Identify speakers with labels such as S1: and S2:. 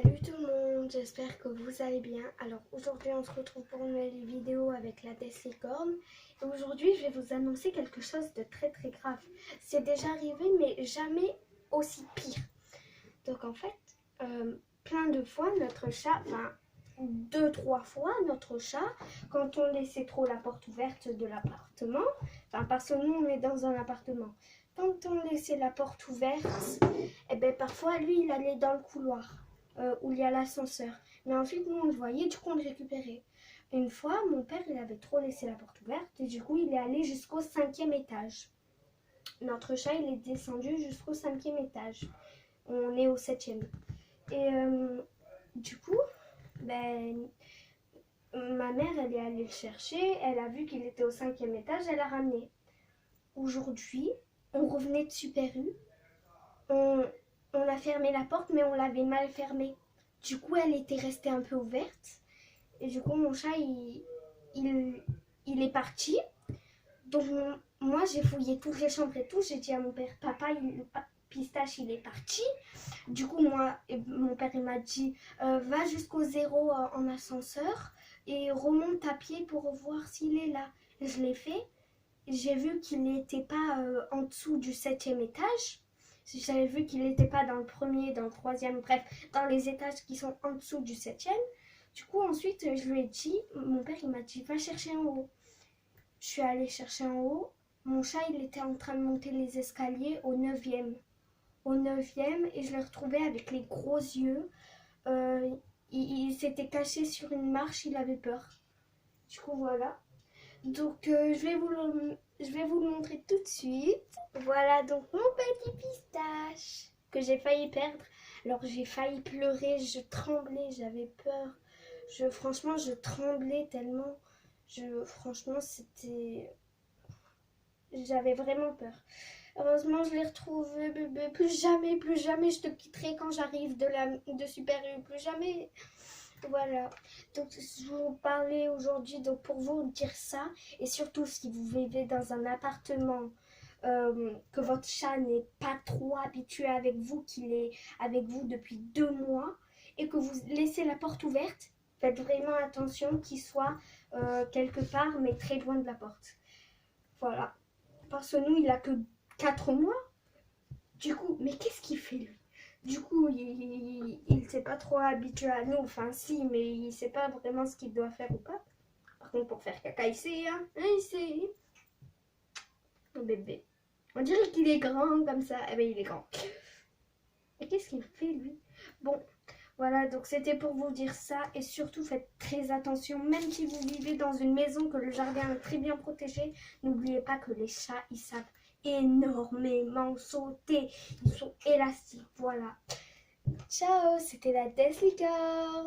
S1: Salut tout le monde, j'espère que vous allez bien. Alors aujourd'hui on se retrouve pour une nouvelle vidéo avec la Licorne. Et aujourd'hui je vais vous annoncer quelque chose de très grave. C'est déjà arrivé mais jamais aussi pire. Donc en fait, plein de fois notre chat, enfin 2-3 fois notre chat, quand on laissait trop la porte ouverte de l'appartement, enfin parce que nous on est dans un appartement, quand on laissait la porte ouverte, et bien parfois lui il allait dans le couloir. Où il y a l'ascenseur. Mais ensuite, nous, on le voyait, du coup, on le récupérait. Une fois, mon père, il avait trop laissé la porte ouverte et du coup, il est allé jusqu'au 5e étage. Notre chat, il est descendu jusqu'au 5e étage. On est au 7e. Et du coup, ben, ma mère, elle est allée le chercher. Elle a vu qu'il était au 5e étage, elle l'a ramené. Aujourd'hui, on revenait de Super U. On a fermé la porte, mais on l'avait mal fermée. Du coup, elle était restée un peu ouverte. Et du coup, mon chat, il est parti. Donc, moi, j'ai fouillé toutes les chambres et tout. J'ai dit à mon père, papa, Pistache, il est parti. Du coup, mon père, il m'a dit, va jusqu'au 0 en ascenseur et remonte à pied pour voir s'il est là. Je l'ai fait. J'ai vu qu'il n'était pas en dessous du 7e étage. J'avais vu qu'il n'était pas dans le premier, dans le troisième, bref, dans les étages qui sont en dessous du 7e. Du coup, ensuite, je lui ai dit, mon père, il m'a dit, va chercher en haut. Je suis allée chercher en haut. Mon chat, il était en train de monter les escaliers au 9e. Au 9e, et je l'ai retrouvé avec les gros yeux. Il s'était caché sur une marche, il avait peur. Du coup, voilà. Donc, je vais vous le montrer tout de suite. Voilà donc mon petit Pistache que j'ai failli perdre. Alors j'ai failli pleurer, je tremblais, j'avais peur. Franchement, je tremblais tellement. Franchement, j'avais vraiment peur. Heureusement, je l'ai retrouvé, bébé. Plus jamais je te quitterai quand j'arrive de Super U. Plus jamais. Voilà, donc je vais vous parler aujourd'hui donc pour vous dire ça, et surtout si vous vivez dans un appartement, que votre chat n'est pas trop habitué avec vous, qu'il est avec vous depuis 2 mois et que vous laissez la porte ouverte, faites vraiment attention qu'il soit quelque part mais très loin de la porte. Voilà, parce que nous il a que 4 mois, du coup, mais qu'est-ce qu'il fait lui? Du coup, il s'est pas trop habitué à nous. Enfin, si, mais il sait pas vraiment ce qu'il doit faire ou pas. Par contre, pour faire caca, il sait, hein. Il sait. Mon bébé. On dirait qu'il est grand comme ça. Eh ben, il est grand. Et qu'est-ce qu'il fait, lui? Bon, voilà. Donc, c'était pour vous dire ça. Et surtout, faites très attention. Même si vous vivez dans une maison que le jardin est très bien protégé, n'oubliez pas que les chats, ils savent énormément sauter. Ils sont élastiques, voilà. Ciao, c'était la Licorne.